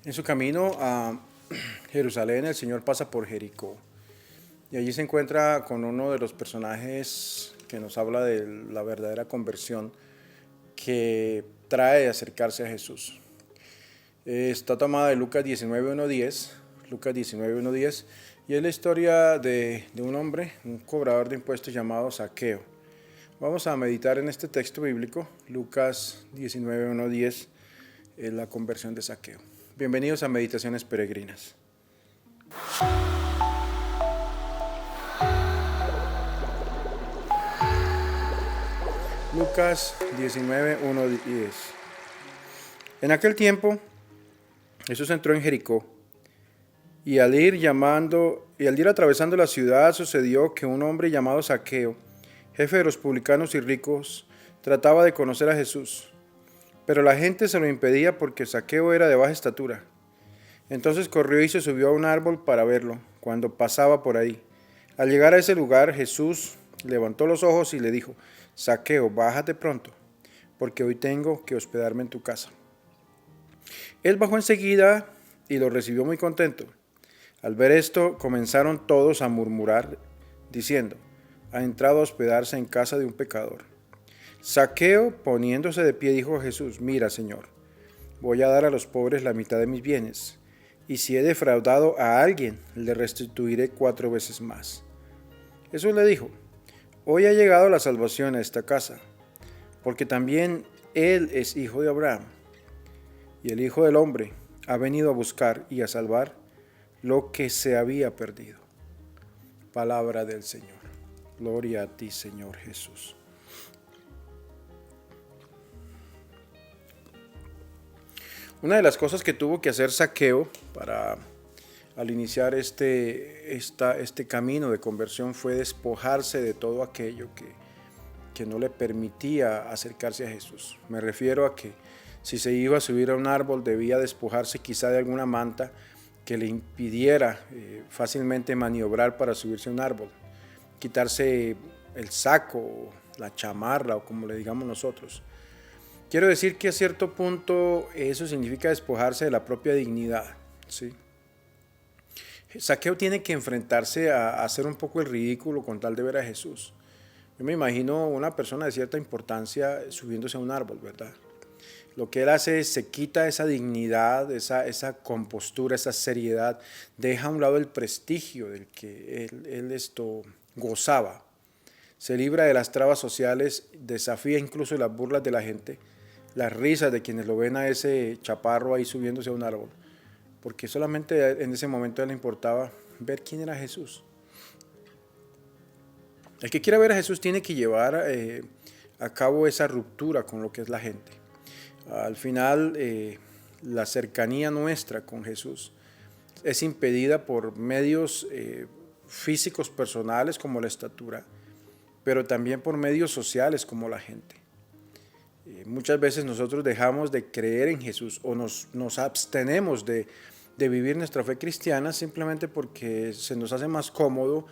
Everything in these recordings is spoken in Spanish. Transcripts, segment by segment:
En su camino a Jerusalén, el Señor pasa por Jericó y allí se encuentra con uno de los personajes que nos habla de la verdadera conversión que trae de acercarse a Jesús. Está tomada de Lucas 19:1-10, Lucas 19:1-10, y es la historia de un hombre, un cobrador de impuestos llamado Zaqueo. Vamos a meditar en este texto bíblico, Lucas 19:1-10, la conversión de Zaqueo. Bienvenidos a Meditaciones Peregrinas. Lucas 19:1-10. En aquel tiempo, Jesús entró en Jericó, y al ir atravesando la ciudad, sucedió que un hombre llamado Zaqueo, jefe de los publicanos y ricos, trataba de conocer a Jesús. Pero la gente se lo impedía porque Zaqueo era de baja estatura. Entonces corrió y se subió a un árbol para verlo, cuando pasaba por ahí. Al llegar a ese lugar, Jesús levantó los ojos y le dijo: Zaqueo, bájate pronto, porque hoy tengo que hospedarme en tu casa. Él bajó enseguida y lo recibió muy contento. Al ver esto, comenzaron todos a murmurar, diciendo: ha entrado a hospedarse en casa de un pecador. Zaqueo, poniéndose de pie, dijo a Jesús: mira, Señor, voy a dar a los pobres la mitad de mis bienes, y si he defraudado a alguien, le restituiré 4 veces más. Jesús le dijo: hoy ha llegado la salvación a esta casa, porque también él es hijo de Abraham, y el Hijo del Hombre ha venido a buscar y a salvar lo que se había perdido. Palabra del Señor. Gloria a ti, Señor Jesús. Una de las cosas que tuvo que hacer Zaqueo al iniciar este camino de conversión fue despojarse de todo aquello que no le permitía acercarse a Jesús. Me refiero a que si se iba a subir a un árbol debía despojarse quizá de alguna manta que le impidiera fácilmente maniobrar para subirse a un árbol, quitarse el saco, la chamarra o como le digamos nosotros. Quiero decir que a cierto punto eso significa despojarse de la propia dignidad, ¿sí? Zaqueo tiene que enfrentarse a hacer un poco el ridículo con tal de ver a Jesús. Yo me imagino una persona de cierta importancia subiéndose a un árbol, ¿verdad? Lo que él hace es se quita esa dignidad, esa compostura, esa seriedad, deja a un lado el prestigio del que él gozaba. Se libra de las trabas sociales, desafía incluso las burlas de la gente, las risas de quienes lo ven a ese chaparro ahí subiéndose a un árbol, porque solamente en ese momento a él le importaba ver quién era Jesús. El que quiera ver a Jesús tiene que llevar a cabo esa ruptura con lo que es la gente. Al final, la cercanía nuestra con Jesús es impedida por medios físicos personales como la estatura, pero también por medios sociales como la gente. Muchas veces nosotros dejamos de creer en Jesús o nos abstenemos de vivir nuestra fe cristiana simplemente porque se nos hace más cómodo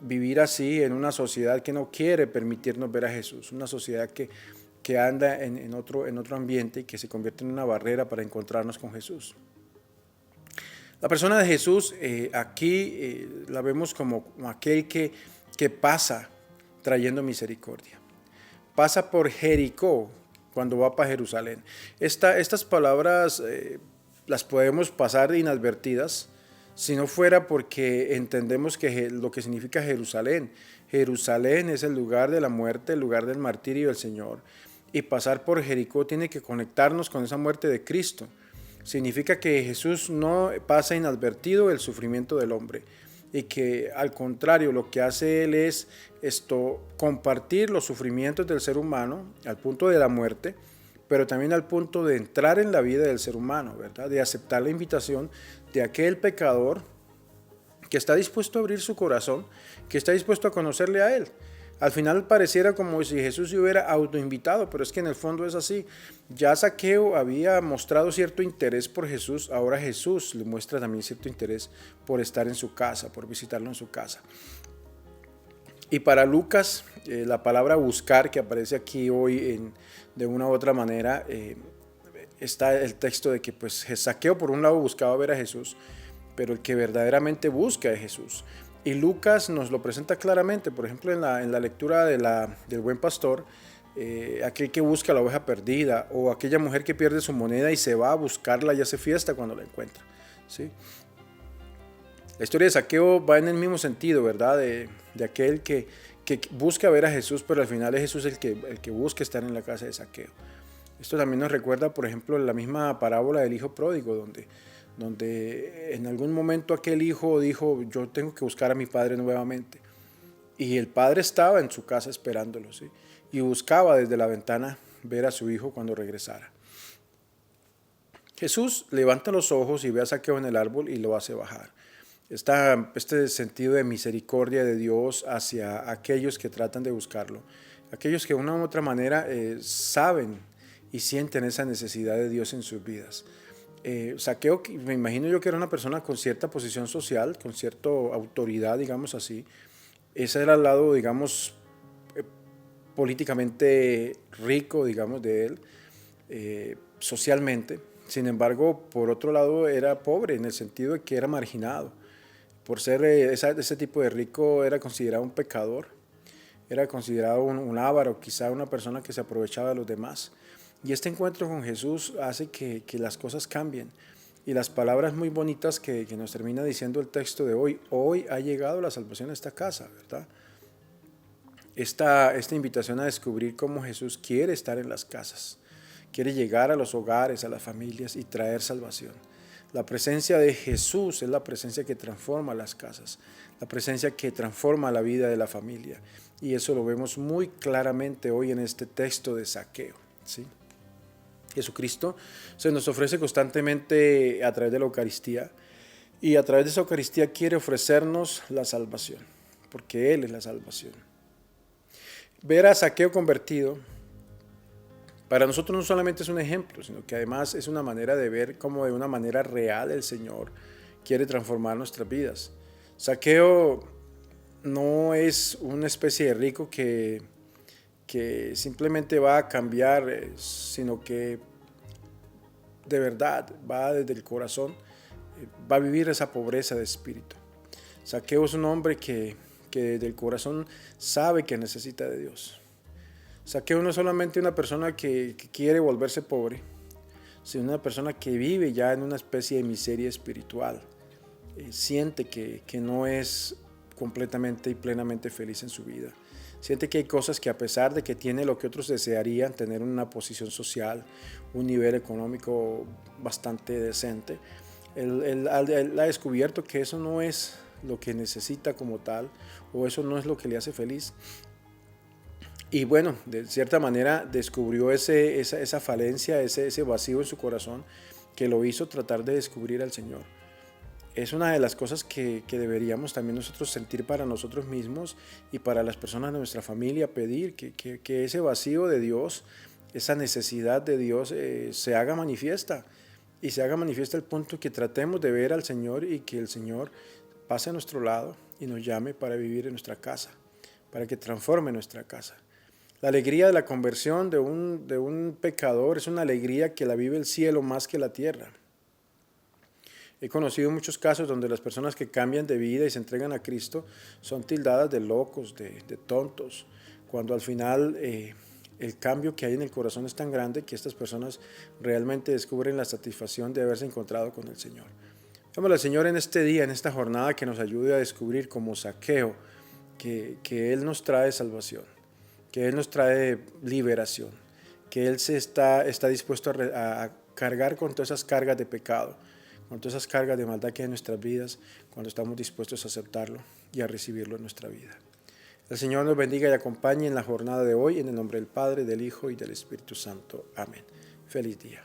vivir así en una sociedad que no quiere permitirnos ver a Jesús, una sociedad que anda en otro ambiente y que se convierte en una barrera para encontrarnos con Jesús. La persona de Jesús aquí la vemos como aquel que pasa trayendo misericordia. Pasa por Jericó cuando va para Jerusalén. Estas palabras las podemos pasar inadvertidas si no fuera porque entendemos que lo que significa Jerusalén. Jerusalén es el lugar de la muerte, el lugar del martirio del Señor. Y pasar por Jericó tiene que conectarnos con esa muerte de Cristo. Significa que Jesús no pasa inadvertido el sufrimiento del hombre y que al contrario lo que hace Él es compartir los sufrimientos del ser humano al punto de la muerte, pero también al punto de entrar en la vida del ser humano, ¿verdad? De aceptar la invitación de aquel pecador que está dispuesto a abrir su corazón, que está dispuesto a conocerle a Él. Al final pareciera como si Jesús se hubiera autoinvitado, pero es que en el fondo es así. Ya Zaqueo había mostrado cierto interés por Jesús, ahora Jesús le muestra también cierto interés por estar en su casa, por visitarlo en su casa. Y para Lucas, la palabra buscar que aparece aquí hoy de una u otra manera, está el texto de que pues Zaqueo por un lado buscaba ver a Jesús, pero el que verdaderamente busca es Jesús. Y Lucas nos lo presenta claramente, por ejemplo, en la lectura del buen pastor, aquel que busca la oveja perdida, o aquella mujer que pierde su moneda y se va a buscarla y hace fiesta cuando la encuentra, ¿sí? La historia de Zaqueo va en el mismo sentido, ¿verdad? De aquel que busca ver a Jesús, pero al final es Jesús el que busca estar en la casa de Zaqueo. Esto también nos recuerda, por ejemplo, la misma parábola del hijo pródigo, donde en algún momento aquel hijo dijo, yo tengo que buscar a mi padre nuevamente. Y el padre estaba en su casa esperándolo, ¿sí? Y buscaba desde la ventana ver a su hijo cuando regresara. Jesús levanta los ojos y ve a Zaqueo en el árbol y lo hace bajar. Este sentido de misericordia de Dios hacia aquellos que tratan de buscarlo, aquellos que de una u otra manera saben y sienten esa necesidad de Dios en sus vidas. Zaqueo, me imagino yo que era una persona con cierta posición social, con cierta autoridad, digamos así. Ese era el lado, digamos, políticamente rico, digamos, de él, socialmente. Sin embargo, por otro lado, era pobre en el sentido de que era marginado. Por ser ese tipo de rico, era considerado un pecador, era considerado un avaro, quizá una persona que se aprovechaba de los demás. Y este encuentro con Jesús hace que las cosas cambien. Y las palabras muy bonitas que nos termina diciendo el texto de hoy ha llegado la salvación a esta casa, ¿verdad? Esta invitación a descubrir cómo Jesús quiere estar en las casas, quiere llegar a los hogares, a las familias y traer salvación. La presencia de Jesús es la presencia que transforma las casas, la presencia que transforma la vida de la familia. Y eso lo vemos muy claramente hoy en este texto de Zaqueo, ¿sí? Jesucristo se nos ofrece constantemente a través de la Eucaristía, y a través de esa Eucaristía quiere ofrecernos la salvación, porque Él es la salvación. Ver a Zaqueo convertido para nosotros no solamente es un ejemplo, sino que además es una manera de ver cómo de una manera real el Señor quiere transformar nuestras vidas. Zaqueo no es una especie de rico que simplemente va a cambiar, sino que de verdad va desde el corazón, va a vivir esa pobreza de espíritu. Zaqueo es un hombre que desde el corazón sabe que necesita de Dios. Zaqueo no es solamente una persona que quiere volverse pobre, sino una persona que vive ya en una especie de miseria espiritual. Siente que no es completamente y plenamente feliz en su vida. Siente que hay cosas que, a pesar de que tiene lo que otros desearían, tener una posición social, un nivel económico bastante decente, él ha descubierto que eso no es lo que necesita como tal, o eso no es lo que le hace feliz. Y bueno, de cierta manera descubrió esa falencia, ese vacío en su corazón, que lo hizo tratar de descubrir al Señor. Es una de las cosas que deberíamos también nosotros sentir para nosotros mismos y para las personas de nuestra familia, pedir que ese vacío de Dios, esa necesidad de Dios se haga manifiesta, y se haga manifiesta al punto que tratemos de ver al Señor y que el Señor pase a nuestro lado y nos llame para vivir en nuestra casa, para que transforme nuestra casa. La alegría de la conversión de un pecador es una alegría que la vive el cielo más que la tierra. He conocido muchos casos donde las personas que cambian de vida y se entregan a Cristo son tildadas de locos, de tontos, cuando al final el cambio que hay en el corazón es tan grande que estas personas realmente descubren la satisfacción de haberse encontrado con el Señor. Dámosle al Señor en este día, en esta jornada, que nos ayude a descubrir como Zaqueo que Él nos trae salvación, que Él nos trae liberación, que Él está dispuesto a cargar con todas esas cargas de pecado, con todas esas cargas de maldad que hay en nuestras vidas, cuando estamos dispuestos a aceptarlo y a recibirlo en nuestra vida. El Señor nos bendiga y acompañe en la jornada de hoy, en el nombre del Padre, del Hijo y del Espíritu Santo. Amén. Feliz día.